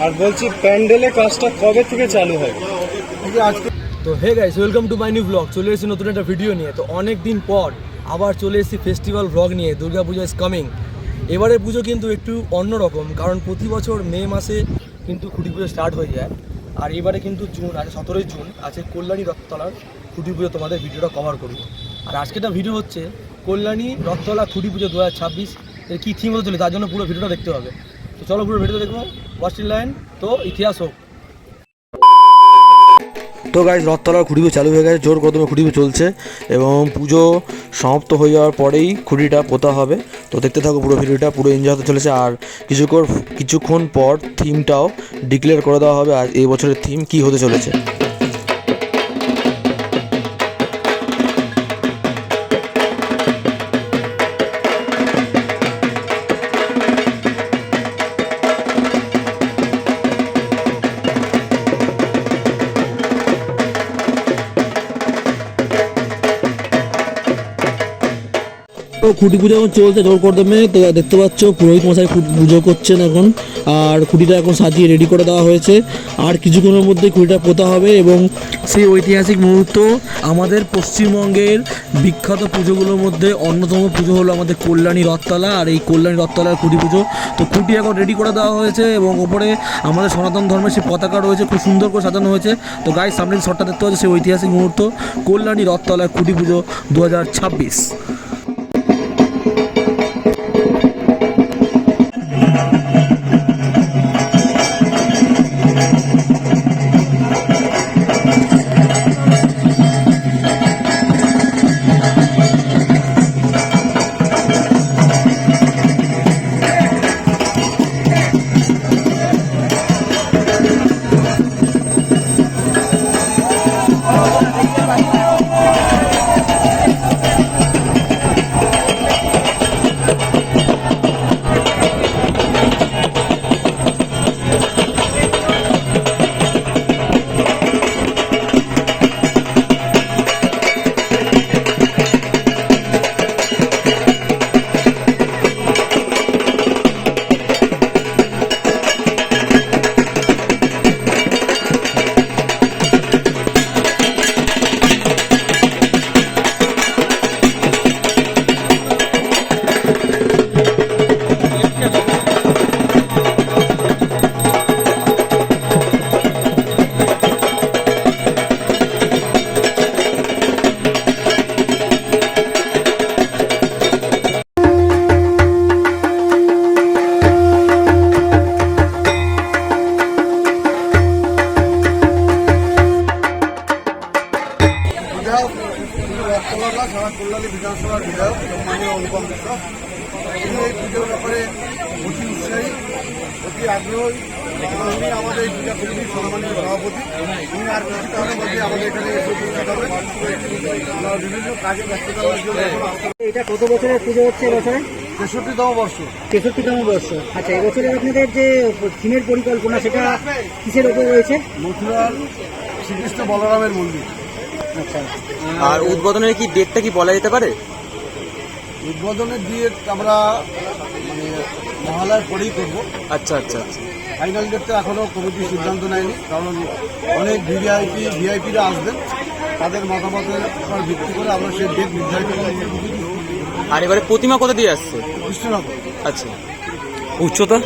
আর বলছি প্যান্ডেলে কাজটা কবে থেকে চালু হবে? আজকে তো hey guys, welcome to my new blog. চলে এসেছি নতুন একটা ভিডিও নিয়ে। তো অনেক দিন পর আবার চলে এসেছি ফেস্টিভ্যাল ব্লগ নিয়ে। দুর্গা পুজো ইজ কামিং। এবারে পুজো কিন্তু একটু অন্যরকম, কারণ প্রতি বছর মে মাসে কিন্তু খুঁটি পুজো স্টার্ট হয়ে যায়। আর এবারে কিন্তু জুন আছে, 17ই জুন আছে কল্যাণী রথতলার খুঁটি পুজো। তোমাদের ভিডিওটা কভার করবো। আর আজকেটা ভিডিও হচ্ছে কল্যাণী রথতলা খুঁটি পুজো 2026 এর কী থিম হতে চলে, তার জন্য পুরো ভিডিওটা দেখতে হবে। তো চলো পুরো ভিডিও দেখবো। Watch till line. তো ইতিহাস হোক। তো গাইজ, রথতলার খুঁটি পুজো চালু হয়ে গেছে, জোর কদমে খুঁটি পুজো চলছে এবং পুজো সমাপ্ত হয়ে যাওয়ার পরেই খুঁটিটা পোতা হবে। তো দেখতে থাকো পুরো ভিডিওটা, পুরো এনজয় হতে চলেছে। আর কিছুক্ষণ পর থিমটাও ডিক্লেয়ার করে দেওয়া হবে। আর এই বছরের থিম কী হতে চলেছে। তো খুঁটি পুজো এখন চলছে জোর কদমে। তো দেখতে পাচ্ছ পুরোহিত মশাই পুজো করছেন এখন। আর খুঁটিটা এখন সাজিয়ে রেডি করে দেওয়া হয়েছে। আর কিছুক্ষণের মধ্যেই খুঁটিটা পোতা হবে এবং সেই ঐতিহাসিক মুহূর্ত। আমাদের পশ্চিমবঙ্গের বিখ্যাত পুজোগুলোর মধ্যে অন্যতম পুজো হলো আমাদের কল্যাণী রথতলা। আর এই কল্যাণী রথতলার খুঁটি পুজো। তো খুঁটি এখন রেডি করে দেওয়া হয়েছে এবং ওপরে আমাদের সনাতন ধর্মের সেই পতাকা রয়েছে, খুব সুন্দর করে সাজানো হয়েছে। তো গাইস, সামনে শটটা দেখতে পাচ্ছে সেই ঐতিহাসিক মুহূর্ত, কল্যাণী রথতলার খুঁটি পুজো 2026। সারা কল্যাণী বিধানসভার বিধায়ক সম্মানীয় অনুপম মিশ্র, তিনি এই পুজোর ব্যাপারে অতি উৎসাহী, অতি আগ্রহী এবং উনি আমাদের এই পূজা কমিটির সম্মানীয় সভাপতি। উনি আর কিছুক্ষণের মধ্যে আমাদের এখানে এসে উপস্থিত হবেন। আমরা বিভিন্ন কাজে ব্যস্ততার জন্য এটা কত বছরের পুজো হচ্ছে এবছরে? 63তম বর্ষ। 63তম বর্ষ। আচ্ছা, এবছরের আপনাদের যে থিমের পরিকল্পনা সেটা কিসের উপর রয়েছে? মথুরার শ্রীকৃষ্ণ বলরামের মন্দির। আচ্ছা, আর উদ্বোধনের কি ডেটটা কি বলা যেতে পারে? উদ্বোধনের ডেট আমরা মানে মহালয়ার পরেই করবো। আচ্ছা আচ্ছা আচ্ছা। ফাইনাল ডেটটা এখনও কমিটি সিদ্ধান্ত নেয়নি, কারণ অনেক ভিআইপিরা আসবেন, তাদের মতামতের উপর ভিত্তি করে আমরা সেই ডেট নির্ধারিত করব। আর এবারে প্রতিমা কোথা দিয়ে আসছে? কৃষ্ণনগর। আচ্ছা, উচ্চতা?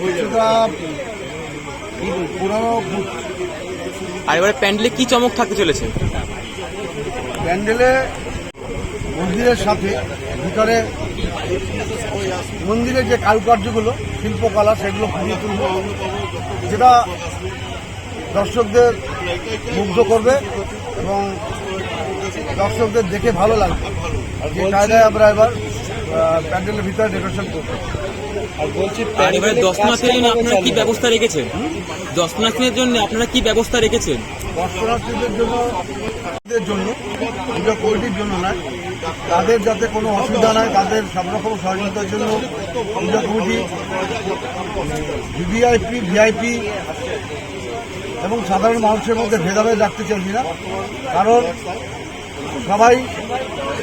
উচ্চতা 15 ফুট। আর এবারে প্যান্ডেলে কি চমক থাকতে চলেছে? প্যান্ডেলে মন্দিরের সাথে ভিতরে মন্দিরের যে কারুকার্যগুলো, শিল্পকলা, সেগুলো ফুটিয়ে তুলব, যেটা দর্শকদের মুগ্ধ করবে এবং দর্শকদের দেখে ভালো লাগবে। যে কায়দায় আমরা এবার প্যান্ডেলের ভিতরে ডেকোরেশন করবো। আর বলছি দর্শনার্থীদের জন্য আপনারা কি ব্যবস্থা রেখেছেন? দর্শনার্থীদের জন্য আপনারা কি ব্যবস্থা রেখেছেন? দর্শনার্থীদের জন্য পুজো কমিটির জন্য নয়, তাদের যাতে কোনো অসুবিধা নয়, তাদের সব রকম সহযোগিতার জন্য পুজো কমিটি ভিআইপি এবং সাধারণ মানুষের মধ্যে ভেদাভেদ রাখতে চাইছি না, কারণ সবাই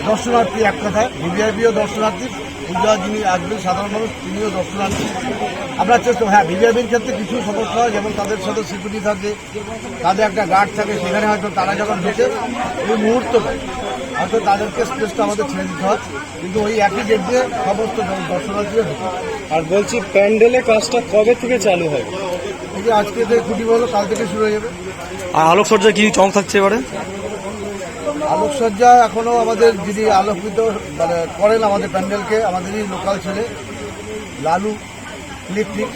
দর্শনার্থী। এক কথায় ভিভিআইপিও দর্শনার্থী, পূজা যিনি আসবেন সাধারণ মানুষ তিনিও দর্শনার্থী। আমরা চেষ্টা, হ্যাঁ ভিভিআইপির ক্ষেত্রে কিছু সমস্যা হয়, যেমন তাদের সাথে সিকিউরিটি থাকে, তাদের একটা গার্ড থাকে, সেখানে হয়তো তারা যখন ঢুকে ওই মুহূর্তে হয়তো তাদেরকে স্পেসটা আমাদের ছেড়ে দিতে হয়, কিন্তু ওই একই গেট দিয়ে সমস্ত দর্শনার্থীরা ঢুকে। আর বলছি প্যান্ডেলে কাজটা কবে থেকে চালু হয়? এই যে আজকে থেকে খুঁটি বলো, কাল থেকে শুরু হয়ে যাবে। আর আলোকসজ্জা কি চমক থাকছে এবারে? আলোকসজ্জা এখনো আমাদের যিনি আলোকিত মানে করেন আমাদের প্যান্ডেলকে, আমাদেরই লোকাল ছেলে লালু ইলেকট্রিক।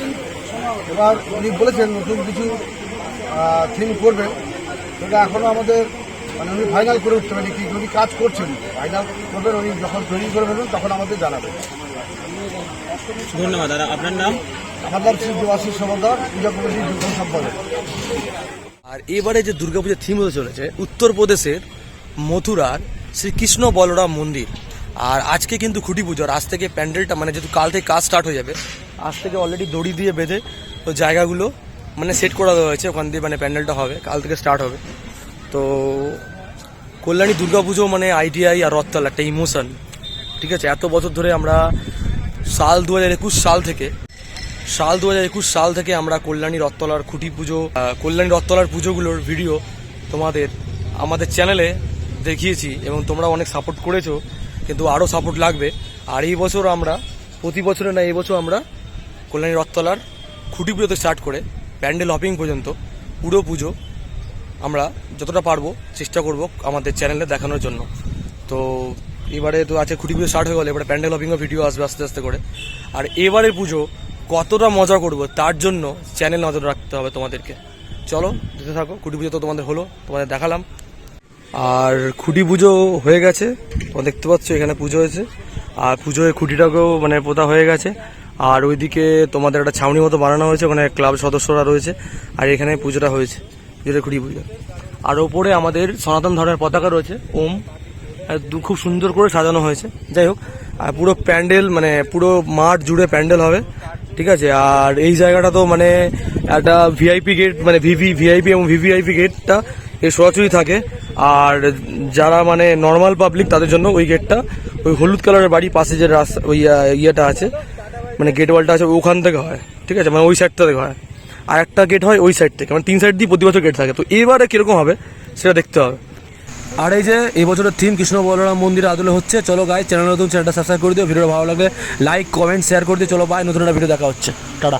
এবার উনি বলেছেন নতুন কিছু থিম করবেন, সেটা এখনো আমাদের মানে উনি ফাইনাল করে উঠতে পারেনি, কি উনি কাজ করছেন, ফাইনাল করবেন উনি যখন তৈরি করে ফেলবেন তখন আমাদের জানাবেন। ধন্যবাদ দাদা। আপনার নাম? আমার নাম শ্রী দেবাশিস সমাদার, পূজা কমিটির যুগ্ম সম্পাদক। আর এবারে যে দুর্গাপূজার থিম হতে চলেছে উত্তরপ্রদেশের মথুরার শ্রীকৃষ্ণ বলরাম মন্দির। আর আজকে কিন্তু খুঁটি পুজো, আর আজ থেকে প্যান্ডেলটা মানে যেহেতু কাল থেকে কাজ স্টার্ট হয়ে যাবে, আজ থেকে অলরেডি দড়ি দিয়ে বেঁধে তো জায়গাগুলো মানে সেট করা দেওয়া হয়েছে, ওখান দিয়ে মানে প্যান্ডেলটা হবে, কাল থেকে স্টার্ট হবে। তো কল্যাণী দুর্গাপুজো মানে আইটিআই আর রথতলা একটা ইমোশন, ঠিক আছে। এত বছর ধরে আমরা সাল 2021 সাল থেকে আমরা কল্যাণী রথতলার খুঁটি পুজো, কল্যাণী রথতলার পুজোগুলোর ভিডিও তোমাদের আমাদের চ্যানেলে দেখিয়েছি এবং তোমরা অনেক সাপোর্ট করেছো, কিন্তু আরও সাপোর্ট লাগবে। আর এই বছর আমরা প্রতি বছরে না, এই বছর আমরা কল্যাণী রথতলার খুঁটি পুজোতে স্টার্ট করে প্যান্ডেল হপিং পর্যন্ত পুরো পুজো আমরা যতটা পারবো চেষ্টা করব আমাদের চ্যানেলে দেখানোর জন্য। তো এবারে তো আছে খুঁটি পুজো স্টার্ট হয়ে গেলে, এবারে প্যান্ডেল হপিংও ভিডিও আসবে আস্তে আস্তে করে। আর এবারের পুজো কতটা মজা করব তার জন্য চ্যানেল নজর রাখতে হবে তোমাদেরকে। চলো যেতে থাকো, খুঁটি পুজো তো তোমাদের হলো, তোমাদের দেখালাম। আর খুঁটি পুজো হয়ে গেছে, তোমরা দেখতে পাচ্ছ এখানে পুজো হয়েছে, আর পুজোয় খুঁটিটাকেও মানে পোতা হয়ে গেছে। আর ওইদিকে তোমাদের একটা ছাউনি মতো বানানো হয়েছে, ওখানে ক্লাব সদস্যরা রয়েছে, আর এখানে পুজোটা হয়েছে, পুজোটা খুঁটি পুজো। আর ওপরে আমাদের সনাতন ধর্মের পতাকা রয়েছে ওম, খুব সুন্দর করে সাজানো হয়েছে। যাই হোক, আর পুরো প্যান্ডেল মানে পুরো মাঠ জুড়ে প্যান্ডেল হবে, ঠিক আছে। আর এই জায়গাটা তো মানে একটা ভিআইপি গেট, মানে ভিআইপি এবং ভিভিআইপি গেটটা এর সরাসরি থাকে। আর যারা মানে নর্মাল পাবলিক তাদের জন্য ওই গেটটা, ওই হলুদ কালারের বাড়ি পাশে যে রাস্তা ওই ইয়েটা আছে মানে গেট ওয়ালটা আছে ওখান থেকে হয়, ঠিক আছে, মানে ওই সাইডটা থেকে হয়। আর একটা গেট হয় ওই সাইড থেকে, মানে 3 সাইড দিয়ে প্রতি বছর গেট থাকে। তো এবারে কিরকম হবে সেটা দেখতে হবে। আর এই যে এই বছরের থিম কৃষ্ণ বলরাম মন্দিরে আদলে হচ্ছে। চলো গাইস, চ্যানেল নতুন, চ্যানেলটা সাবস্ক্রাইব করে দিও, ভিডিওটা ভালো লাগলে লাইক কমেন্ট শেয়ার করে দিও। চলো বাই, নতুন একটা ভিডিও দেখা হচ্ছে, টাটা।